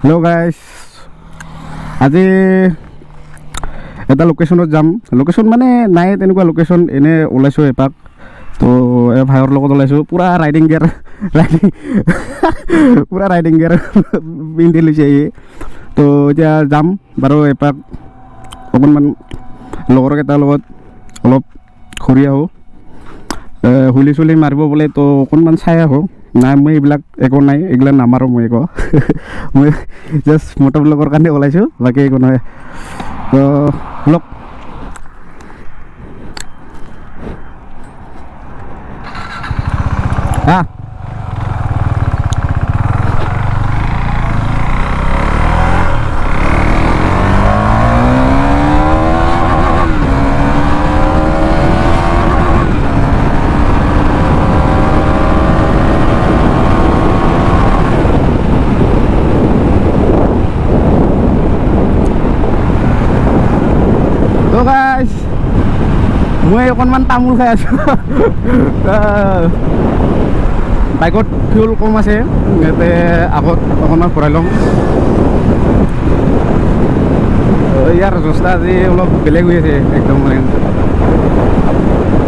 Hello' guys, আজি এটা লোকেশ্যনত যাম। লোকেশ্যন মানে নাই তেনেকুৱা লোকেশ্যন, এনেই ওলাইছোঁ এপাক। তো এই ভাইৰ লগত ওলাইছোঁ, পূৰা ৰাইডিং গিয়াৰ পূৰা ৰাইডিং গিয়াৰ পিন্ধি লৈছে ই। তো এতিয়া যাম বাৰু এপাক, অকণমান লগৰকেইটাৰ লগত অলপ ঘূৰি আহোঁ। হুলি চুলি মাৰিব বোলে, তো অকণমান চাই আহোঁ। নাই মই এইবিলাক একো নাই, এইবিলাক নামাৰোঁ মই একো। মই জাষ্ট মটৰবিলাকৰ কাৰণে ওলাইছোঁ, বাকী একো নহয়। তো লগ হা গাইজ, মই অকণমান তামোল খাই আছোঁ। বাইকত ফিউল কম আছে, ইয়াতে আগত অকণমান ভৰাই ল'ম। ইয়াৰ ৰাস্তা আজি অলপ বেলেগ হৈ আছে একদম। মানে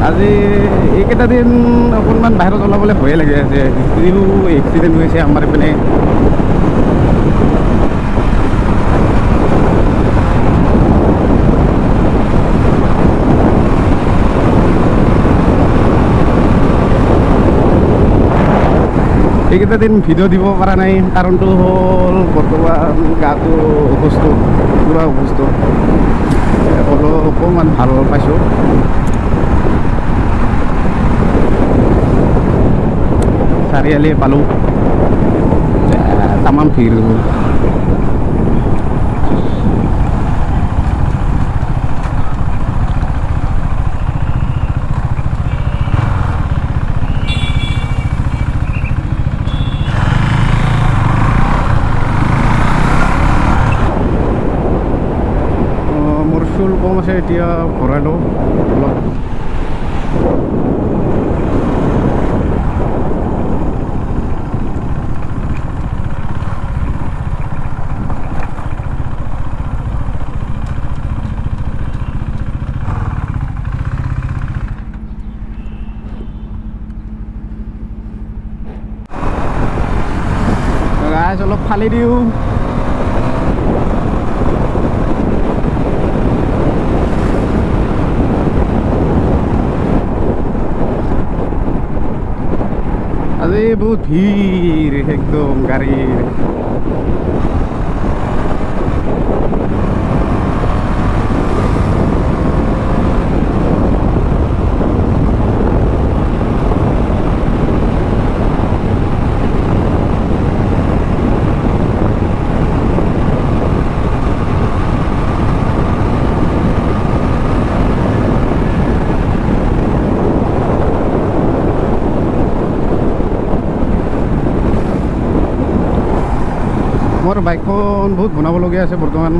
আজি এইকেইটা দিন অকণমান বাহিৰত ওলাবলৈ ভয়ে লাগি আছে, যদিও এক্সিডেণ্ট হৈছে আমাৰ এইপিনে। এইকেইটা দিন ভিডিঅ' দিব পৰা নাই, কাৰণটো হ'ল বৰ্তমান গাটো অসুস্থ, পূৰা অসুস্থ। অকণমান ভাল পাইছোঁ। চাৰিআলি পালোঁ, তামাম ভিৰ হ'ল। ফুল কম আছে, এতিয়া ভৰাই লওঁ অলপ। গাইজ অলপ ফালি দিওঁ। আজি বহুত ভিৰ একদম গাড়ীৰ। মোৰ বাইকখন বহুত বনাবলগীয়া আছে বৰ্তমান,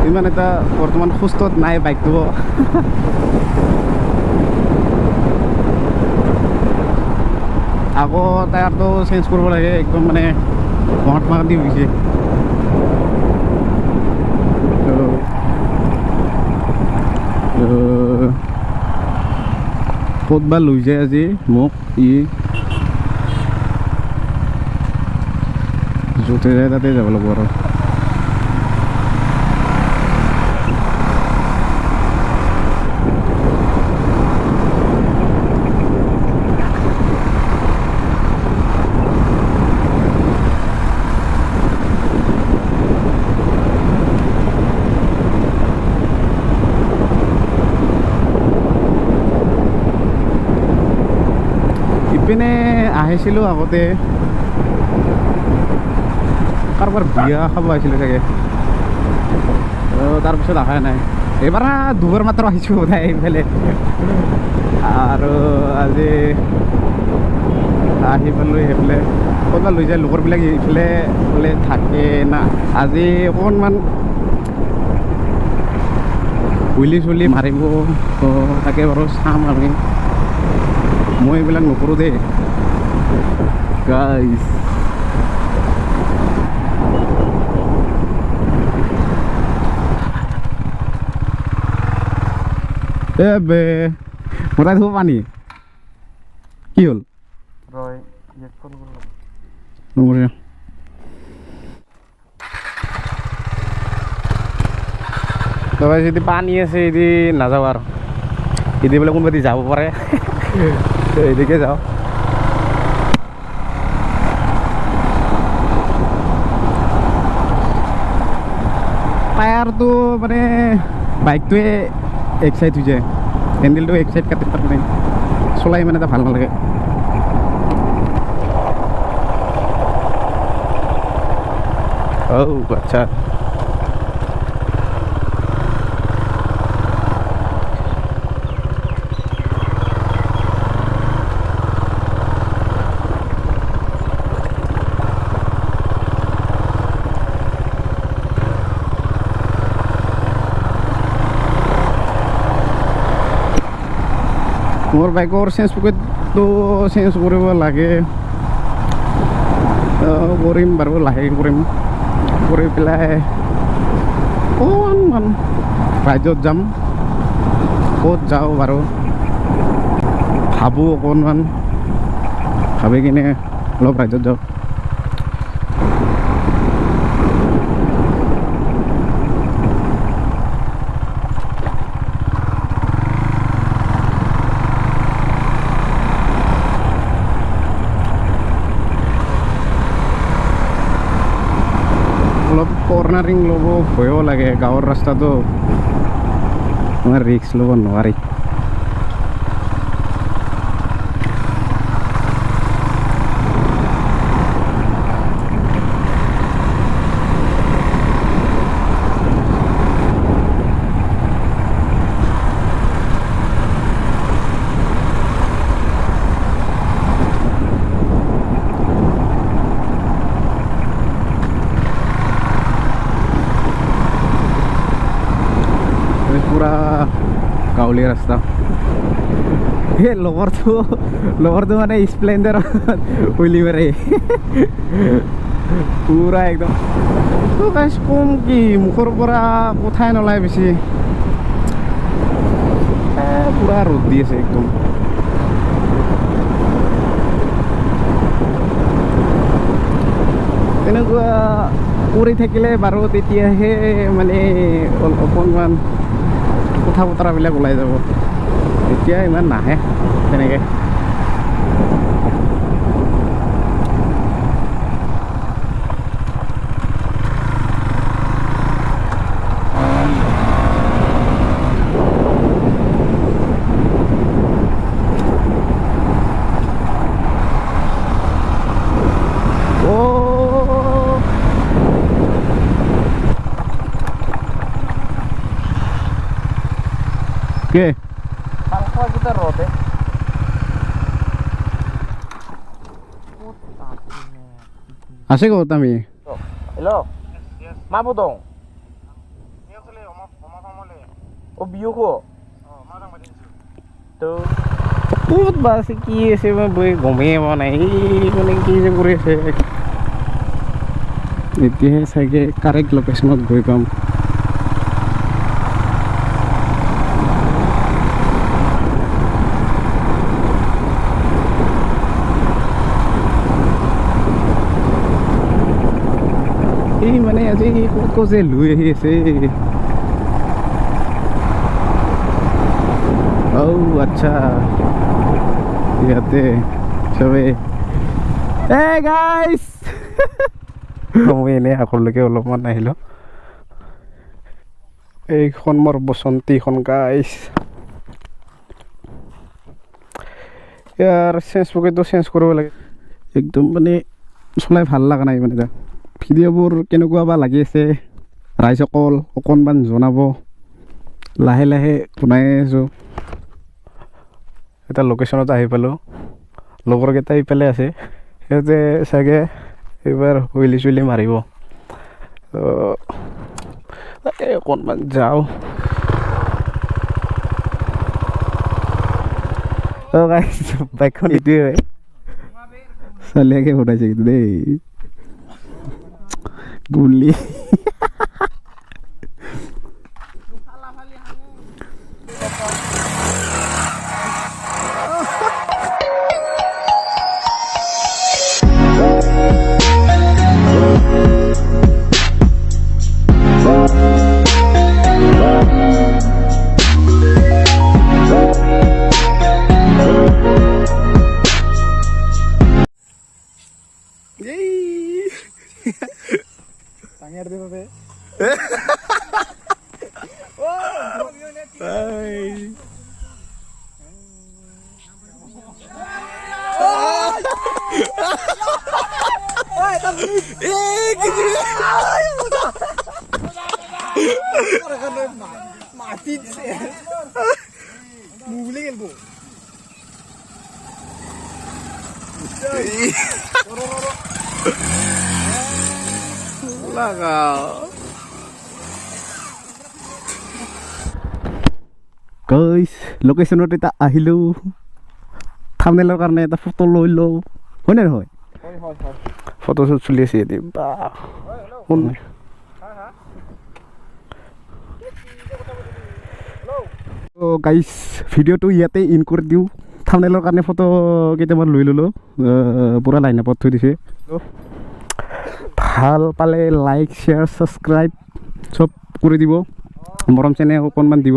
ইমান এটা বৰ্তমান সুস্থত নাই বাইকটো। আকৌ টায়াৰটো চেঞ্জ কৰিব লাগে, একদম মানে মহাত্মা গান্ধী হৈছে। ক'ত বা লৈ যায় আজি মোক ই, য'তে যায় তাতে যাব লাগিব আৰু। ইপিনে আহিছিলোঁ আগতে, কাৰোবাৰ বিয়া খাব আহিছিলোঁ চাগে, তাৰপিছত অহাই নাই। এইবাৰ দুবাৰ মাত্ৰ আহিছোঁ বোধহয় এইফালে, আৰু আজি আহি পালোঁ সেইফালে। ক'ৰবাত লৈ যায় লগৰবিলাক এইফালে বোলে থাকে না। আজি অকণমান হুইলি চুলি মাৰিব, তো তাকে বাৰু চাম আমি। মই এইবিলাক নকৰোঁ দেই গাইজ। বে মোটাই ধুব পানী কি হ'ল তবে যদি পানী আছে এদি নাযাওঁ আৰু এদি বোলে কোনোবা যাব পাৰে এদিকে যাওঁ টায়াৰটো মানে বাইকটোৱে এক চাইড হৈ যায় হেণ্ডেলটো এক চাইড কাটি তাৰমানে চলাই মানে এটা ভাল নালাগে আচ্ছা মোৰ বাইকৰ চেঞ্জ পকেটটো চেঞ্জ কৰিব লাগে কৰিম বাৰু লাহে কৰিম কৰি পেলাই অকণমান ৰাইজত যাম ক'ত যাওঁ বাৰু ভাবোঁ অকণমান ভাবি কিনে অলপ ৰাইজত যাওঁ কৰ্ণাৰিং ল'ব ভয়ো লাগে গাঁৱৰ ৰাস্তাটো তোমাৰ ৰিক্স ল'ব নোৱাৰি পুৰা গাঁৱলীয়া ৰাস্তা এই লগৰটো মানে স্প্লেণ্ডাৰ উইলি মাৰে পুৰা একদম তো গাইছ কম কি মুখৰ পৰা কথাই নলাই বেছি পুৰা ৰ'দ দি আছে একদম তেনেকুৱা কৰি থাকিলে বাৰু তেতিয়াহে মানে অকণমান কথা বতৰাবিলাক ওলাই যাব এতিয়া ইমান নাহে তেনেকৈ ¿Qué? Bangko kita rote. Asik kok tami. Hello. Mabu dong. Oh biu ko. Tuh. Put basi ki ase ma boy gome ma nai kone ki je kore ase. Etihe sage correct location ot goi pam. এই মানে আজি ক'ত যে লৈ আহি আছে আচ্ছা ইয়াতে চবে গাইছ মই এনেই আগলৈকে অলপমান আহিলোঁ এইখন মোৰ বসন্তীখন গাইছ ইয়াৰ চেঞ্জ পকেটটো চেঞ্জ কৰিব লাগে একদম মানে চলাই ভাল লগা নাই মানে ভিডিঅ'বোৰ কেনেকুৱা বা লাগি আছে ৰাইজসকল অকণমান জনাব লাহে লাহে বনাই আছোঁ এটা লোকেশ্যনত আহি পালোঁ লগৰকেইটা ইফালে আছে সিহঁতে চাগে এইবাৰ হুইলি চুইলি মাৰিব তাকে অকণমান যাওঁ বাইকখন এইটোৱে হয় চালিয়াকে ফুটাইছে কিন্তু দেই গুলি Tangir দিব বে Guys, লোকেশ্যনত এটা আহিলোঁ থাম্বনেইলৰ কাৰণে এটা ফটো লৈ লওঁ হয়নে নহয় ফটো শ্বুট চলি আছে ইয়াতে গাইজ ভিডিঅ'টো ইয়াতে ইন কৰি দিওঁ থাম্বনেইলৰ কাৰণে ফটো কেইটামান লৈ ল'লোঁ পূৰা লাইন আপত থৈ দিছে ভাল পালে লাইক শ্বেয়াৰ ছাবস্ক্ৰাইব চব কৰি দিব মৰম চেনেহ অকণমান দিব